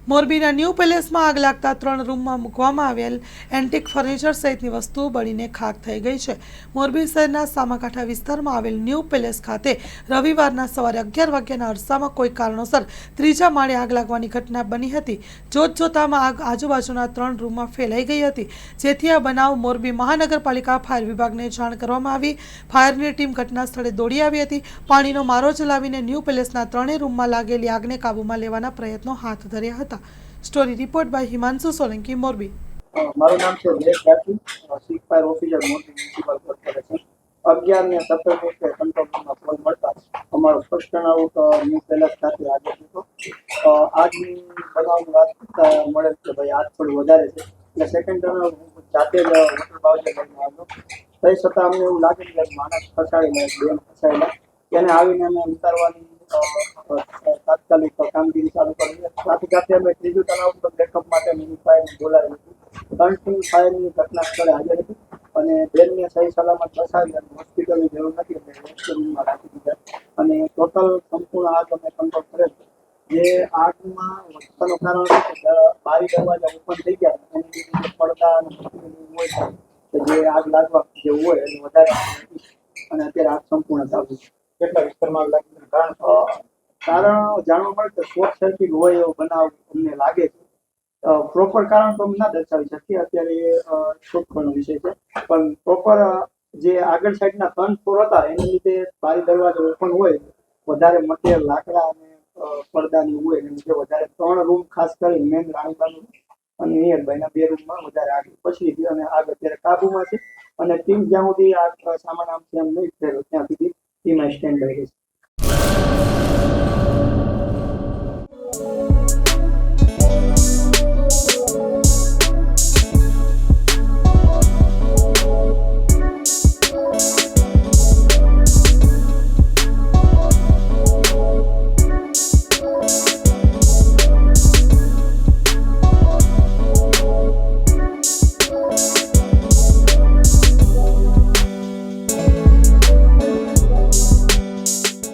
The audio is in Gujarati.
મોરબીના ન્યૂ પેલેસમાં આગ લાગતા 3 રૂમમાં મૂકવામાં આવેલ એન્ટિક ફર્નિચર સહિતની વસ્તુઓ બળીને ખાખ થઈ ગઈ છે। મોરબી શહેરના સામાકાંઠા વિસ્તારમાં આવેલ ન્યૂ પેલેસ ખાતે રવિવારના સવારે 11 વાગ્યાના અરસામાં કોઈ કારણોસર ત્રીજા માળે આગ લાગવાની ઘટના બની હતી। જોતજોતામાં આગ આજુબાજુના 3 રૂમમાં ફેલાઈ ગઈ હતી, જેથી આ બનાવ મોરબી મહાનગરપાલિકા ફાયર વિભાગને જાણ કરવામાં આવી। ફાયરની ટીમ ઘટના સ્થળે દોડી આવી હતી। પાણીનો મારો ચલાવીને ન્યૂ પેલેસના 3 રૂમમાં લાગેલી આગને કાબૂમાં લેવાના પ્રયત્નો હાથ ધર્યા હતા। Story report by Himanshu Solanki, Morbi. મારું નામ છે Jayesh Gandhi, chief fire officer Morbi municipal corporation. 11 ને 17 મિનિટે કંટ્રોલ રૂમમાં ફોન મળતા અમારો ફર્સ્ટ ટર્નઆઉટ ન્યૂ પેલેસ ખાતે આવ્યો હતો। આજની બનાવની વાત કરતા મળે કે ભાઈ આગ થોડી વધારે છે, એટલે સેકન્ડ ટર્નઆઉટ હું જાતે જ વોટર બાવલે લઈને આવ્યો। તે છતાં અમને એવું લાગે કે માણસ ફસાયેલા, બેન ફસાયેલા, તેને આવીને અમે ઉતારવાની તાત્કાલિક કામગીરી ચાલુ કરી। સાથે અમે ત્રીજું તણાવ બેકઅપ માટે મિની ફાયર બોલાવી હતી। 3 ટીમ ફાયરની ઘટના સ્થળે હાજર હતી અને બેનને સહી સલામત બચાવી અને હોસ્પિટલની જરૂર નથી એટલે હોસ્પિટલમાં રાખી દીધા અને ટોટલ સંપૂર્ણ આગ અમે કંટ્રોલ કરેલ। જે આગમાં વધવાનું કારણ હતું કે બારી દરવાજા ઓપન થઈ ગયા, એની લીધે પડદા અને હોય કે જે આગ લાગવા જેવું હોય એટલે વધારે અને અત્યારે આગ સંપૂર્ણ ચાલુ છે। કેટલા વિસ્તારમાં આગ લાગી કારણ જાણવા મળે તો શોર્ટ સર્કિટ હોય એવો બનાવ અમને લાગે છે। પ્રોપર કારણ તો અમે ના દર્શાવી શકીએ, અત્યારે શોધખોળનો વિષય છે, પણ પ્રોપર જે આગળ સાઈડના 3 ફ્લોર હતા એની લીધે બારી દરવાજો ઓપન હોય, વધારે મટીરિયલ લાકડા અને પડદાની હોય એની લીધે વધારે 3 રૂમ ખાસ કરી મેન રાણીબાનું અને નિયર બાયના 2 રૂમમાં વધારે આગ પછી અને આગ અત્યારે કાબુમાં છે અને ટીમ જ્યાં સુધી આગ સામાન આમ તેમ નહીં ફેરવે ત્યાં સુધી ટીમ સ્ટેન્ડ બાય રહેશે।